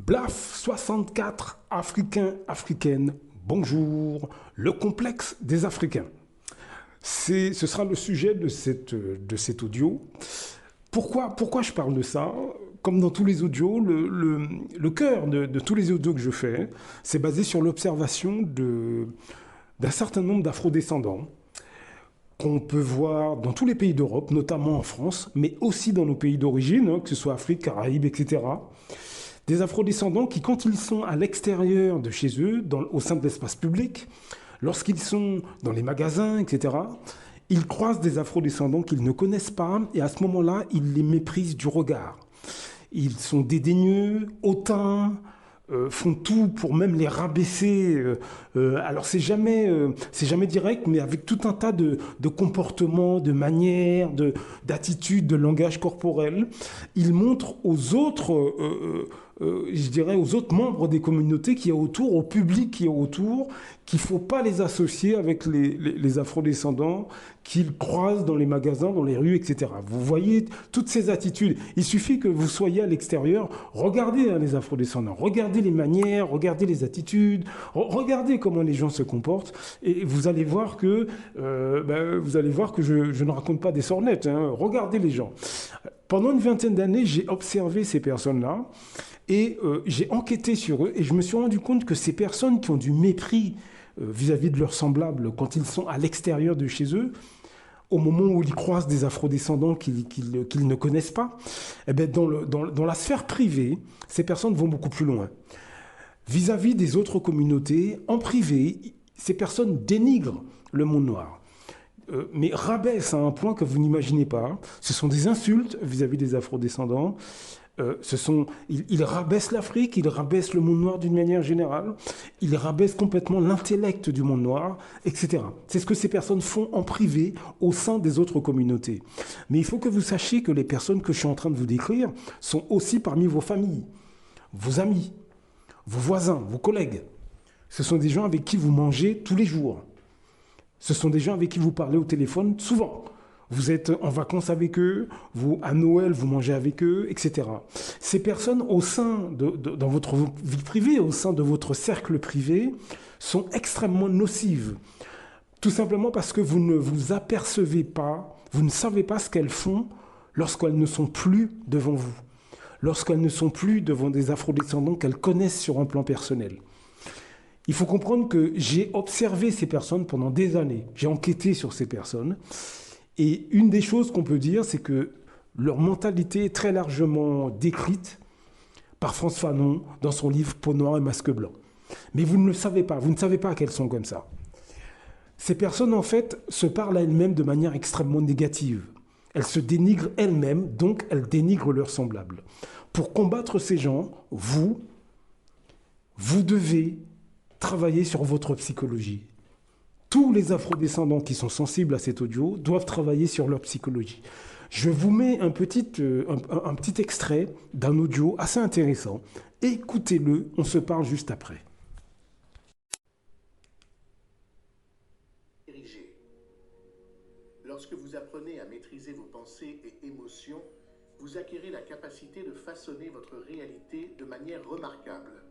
BLAF 64, Africains, Africaines, bonjour, le complexe des Africains. Ce sera le sujet de cet audio. Pourquoi je parle de ça? Comme dans tous les audios, le cœur de tous les audios que je fais, c'est basé sur l'observation d'un certain nombre d'afrodescendants qu'on peut voir dans tous les pays d'Europe, notamment en France, mais aussi dans nos pays d'origine, que ce soit Afrique, Caraïbes, etc. Des afrodescendants qui, quand ils sont à l'extérieur de chez eux, au sein de l'espace public, lorsqu'ils sont dans les magasins, etc., ils croisent des afrodescendants qu'ils ne connaissent pas et à ce moment-là, ils les méprisent du regard. Ils sont dédaigneux, hautains, font tout pour même les rabaisser. Alors c'est jamais direct, mais avec tout un tas de comportements, de manières, d'attitudes, de langage corporel. Ils montrent aux autres, je dirais aux autres membres des communautés qui est autour, au public qui est autour, qu'il ne faut pas les associer avec les afrodescendants qu'ils croisent dans les magasins, dans les rues, etc. Vous voyez toutes ces attitudes. Il suffit que vous soyez à l'extérieur, regardez les afrodescendants, regardez les manières, regardez les attitudes, regardez comment les gens se comportent, et vous allez voir que, je ne raconte pas des sornettes, hein. Regardez les gens. Pendant une vingtaine d'années, j'ai observé ces personnes-là, et j'ai enquêté sur eux, et je me suis rendu compte que ces personnes qui ont du mépris vis-à-vis de leurs semblables quand ils sont à l'extérieur de chez eux, au moment où ils croisent des afrodescendants qu'ils ne connaissent pas, eh bien dans la sphère privée, ces personnes vont beaucoup plus loin. Vis-à-vis des autres communautés, en privé, ces personnes dénigrent le monde noir. Mais rabaissent à un point que vous n'imaginez pas. Ce sont des insultes vis-à-vis des afrodescendants. Ils rabaissent l'Afrique, ils rabaissent le monde noir d'une manière générale, ils rabaissent complètement l'intellect du monde noir, etc. C'est ce que ces personnes font en privé au sein des autres communautés. Mais il faut que vous sachiez que les personnes que je suis en train de vous décrire sont aussi parmi vos familles, vos amis, vos voisins, vos collègues. Ce sont des gens avec qui vous mangez tous les jours. Ce sont des gens avec qui vous parlez au téléphone souvent. Vous êtes en vacances avec eux, à Noël, vous mangez avec eux, etc. Ces personnes, dans votre vie privée, au sein de votre cercle privé, sont extrêmement nocives. Tout simplement parce que vous ne vous apercevez pas, vous ne savez pas ce qu'elles font lorsqu'elles ne sont plus devant vous, lorsqu'elles ne sont plus devant des afrodescendants qu'elles connaissent sur un plan personnel. Il faut comprendre que j'ai observé ces personnes pendant des années, j'ai enquêté sur ces personnes. Et une des choses qu'on peut dire, c'est que leur mentalité est très largement décrite par Frantz Fanon dans son livre Peau noire et masque blanc. Mais vous ne le savez pas, vous ne savez pas qu'elles sont comme ça. Ces personnes, en fait, se parlent à elles-mêmes de manière extrêmement négative. Elles se dénigrent elles-mêmes, donc elles dénigrent leurs semblables. Pour combattre ces gens, vous devez travailler sur votre psychologie. Tous les afrodescendants qui sont sensibles à cet audio doivent travailler sur leur psychologie. Je vous mets un petit extrait d'un audio assez intéressant. Écoutez-le, on se parle juste après. Lorsque vous apprenez à maîtriser vos pensées et émotions, vous acquérez la capacité de façonner votre réalité de manière remarquable.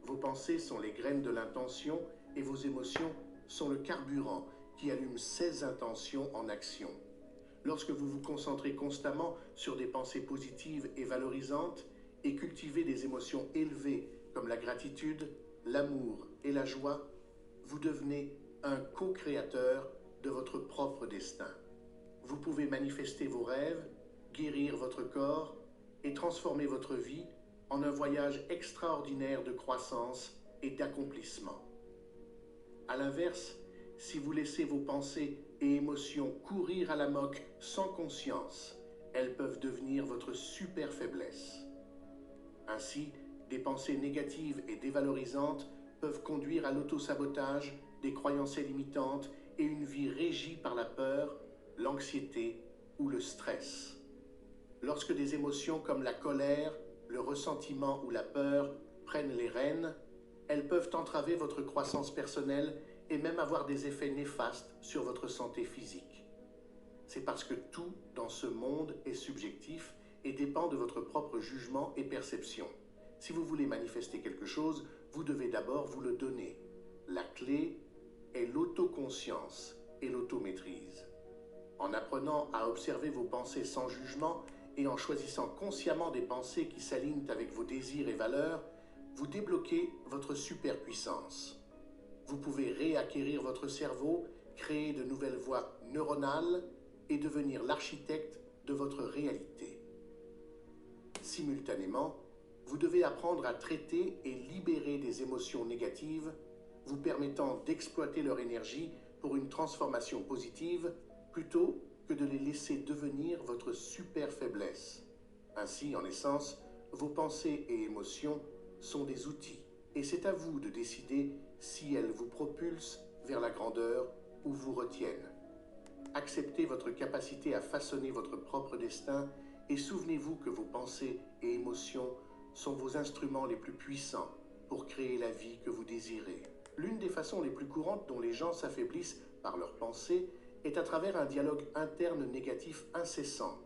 Vos pensées sont les graines de l'intention et vos émotions sont le carburant qui allume ces intentions en action. Lorsque vous vous concentrez constamment sur des pensées positives et valorisantes et cultivez des émotions élevées comme la gratitude, l'amour et la joie, vous devenez un co-créateur de votre propre destin. Vous pouvez manifester vos rêves, guérir votre corps et transformer votre vie en un voyage extraordinaire de croissance et d'accomplissement. À l'inverse, si vous laissez vos pensées et émotions courir à l'amok sans conscience, elles peuvent devenir votre super faiblesse. Ainsi, des pensées négatives et dévalorisantes peuvent conduire à l'autosabotage, des croyances limitantes et une vie régie par la peur, l'anxiété ou le stress. Lorsque des émotions comme la colère, le ressentiment ou la peur prennent les rênes, elles peuvent entraver votre croissance personnelle et même avoir des effets néfastes sur votre santé physique. C'est parce que tout dans ce monde est subjectif et dépend de votre propre jugement et perception. Si vous voulez manifester quelque chose, vous devez d'abord vous le donner. La clé est l'autoconscience et l'automaîtrise. En apprenant à observer vos pensées sans jugement et en choisissant consciemment des pensées qui s'alignent avec vos désirs et valeurs, vous débloquez votre superpuissance. Vous pouvez réacquérir votre cerveau, créer de nouvelles voies neuronales et devenir l'architecte de votre réalité. Simultanément, vous devez apprendre à traiter et libérer des émotions négatives, vous permettant d'exploiter leur énergie pour une transformation positive plutôt que de les laisser devenir votre super faiblesse. Ainsi, en essence, vos pensées et émotions sont des outils, et c'est à vous de décider si elles vous propulsent vers la grandeur ou vous retiennent. Acceptez votre capacité à façonner votre propre destin et souvenez-vous que vos pensées et émotions sont vos instruments les plus puissants pour créer la vie que vous désirez. L'une des façons les plus courantes dont les gens s'affaiblissent par leurs pensées est à travers un dialogue interne négatif incessant.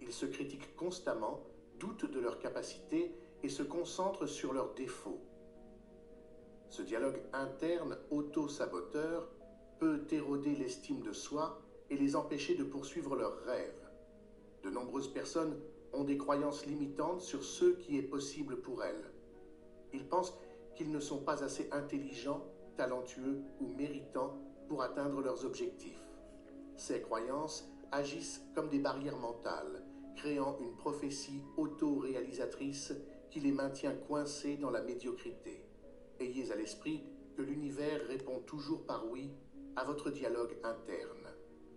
Ils se critiquent constamment, doutent de leurs capacités et se concentrent sur leurs défauts. Ce dialogue interne auto-saboteur peut éroder l'estime de soi et les empêcher de poursuivre leurs rêves. De nombreuses personnes ont des croyances limitantes sur ce qui est possible pour elles. Ils pensent qu'ils ne sont pas assez intelligents, talentueux ou méritants pour atteindre leurs objectifs. Ces croyances agissent comme des barrières mentales, créant une prophétie auto-réalisatrice qui les maintient coincés dans la médiocrité. Ayez à l'esprit que l'univers répond toujours par oui à votre dialogue interne.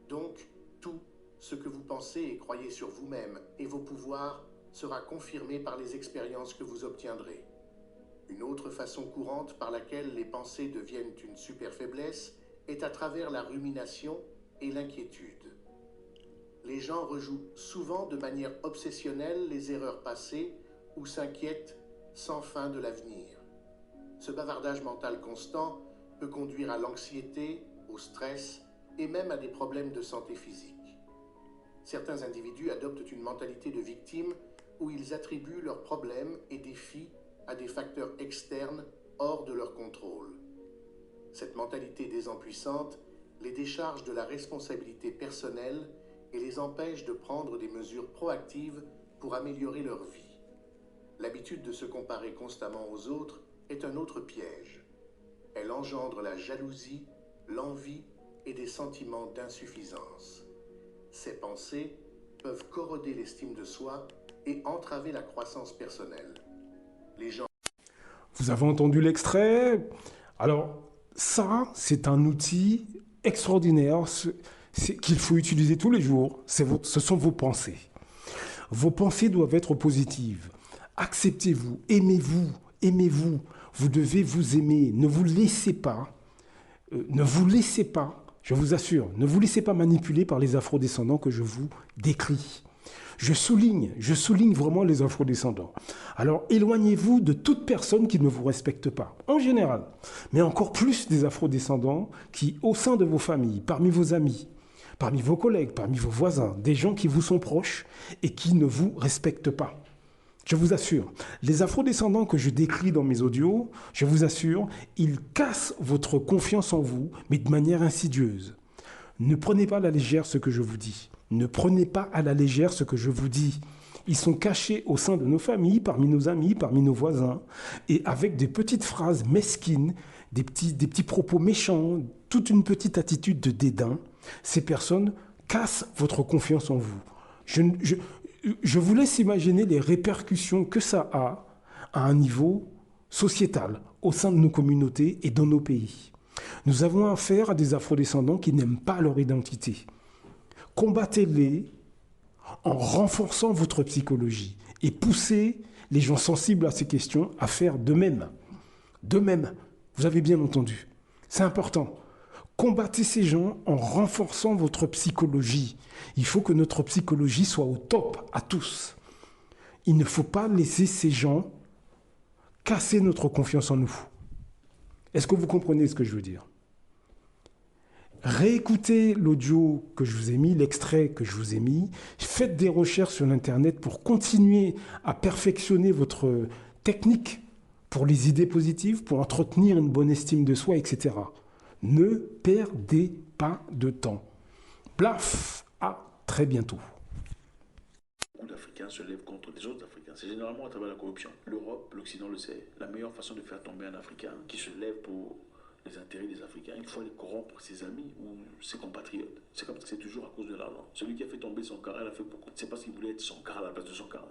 Donc, tout ce que vous pensez et croyez sur vous-même et vos pouvoirs sera confirmé par les expériences que vous obtiendrez. Une autre façon courante par laquelle les pensées deviennent une super faiblesse est à travers la rumination et l'inquiétude. Les gens rejouent souvent de manière obsessionnelle les erreurs passées ou s'inquiètent sans fin de l'avenir. Ce bavardage mental constant peut conduire à l'anxiété, au stress et même à des problèmes de santé physique. Certains individus adoptent une mentalité de victime où ils attribuent leurs problèmes et défis à des facteurs externes hors de leur contrôle. Cette mentalité désempuissante les décharge de la responsabilité personnelle et les empêche de prendre des mesures proactives pour améliorer leur vie. L'habitude de se comparer constamment aux autres est un autre piège. Elle engendre la jalousie, l'envie et des sentiments d'insuffisance. Ces pensées peuvent corroder l'estime de soi et entraver la croissance personnelle. Les gens... Vous avez entendu l'extrait? Alors, ça, c'est un outil extraordinaire qu'il faut utiliser tous les jours. Ce sont vos pensées. Vos pensées doivent être positives. Acceptez-vous, aimez-vous, aimez-vous. Vous devez vous aimer. Ne vous laissez pas, je vous assure, ne vous laissez pas manipuler par les afrodescendants que je vous décris. Je souligne vraiment les afrodescendants. Alors, éloignez-vous de toute personne qui ne vous respecte pas, en général. Mais encore plus des afrodescendants qui, au sein de vos familles, parmi vos amis, parmi vos collègues, parmi vos voisins, des gens qui vous sont proches et qui ne vous respectent pas. Je vous assure, les afrodescendants que je décris dans mes audios, je vous assure, ils cassent votre confiance en vous, mais de manière insidieuse. Ne prenez pas à la légère ce que je vous dis. Ne prenez pas à la légère ce que je vous dis. Ils sont cachés au sein de nos familles, parmi nos amis, parmi nos voisins, et avec des petites phrases mesquines, des petits propos méchants, toute une petite attitude de dédain, ces personnes cassent votre confiance en vous. Je vous laisse imaginer les répercussions que ça a à un niveau sociétal, au sein de nos communautés et dans nos pays. Nous avons affaire à des afrodescendants qui n'aiment pas leur identité. Combattez-les en renforçant votre psychologie et poussez les gens sensibles à ces questions à faire de même. De même, vous avez bien entendu, c'est important. Combattez ces gens en renforçant votre psychologie. Il faut que notre psychologie soit au top à tous. Il ne faut pas laisser ces gens casser notre confiance en nous. Est-ce que vous comprenez ce que je veux dire? Réécoutez l'audio que je vous ai mis, l'extrait que je vous ai mis. Faites des recherches sur Internet pour continuer à perfectionner votre techniques pour les idées positives, pour entretenir une bonne estime de soi, etc. Ne perdez pas de temps. Plaf, à très bientôt. Beaucoup d'Africains se lèvent contre des autres Africains. C'est généralement à travers la corruption. L'Europe, l'Occident le sait. La meilleure façon de faire tomber un Africain qui se lève pour les intérêts des Africains, il faut aller corrompre ses amis ou ses compatriotes. C'est comme ça que c'est toujours à cause de l'argent. Celui qui a fait tomber son cara, il a fait beaucoup. C'est parce qu'il voulait être son cara à la place de son cara.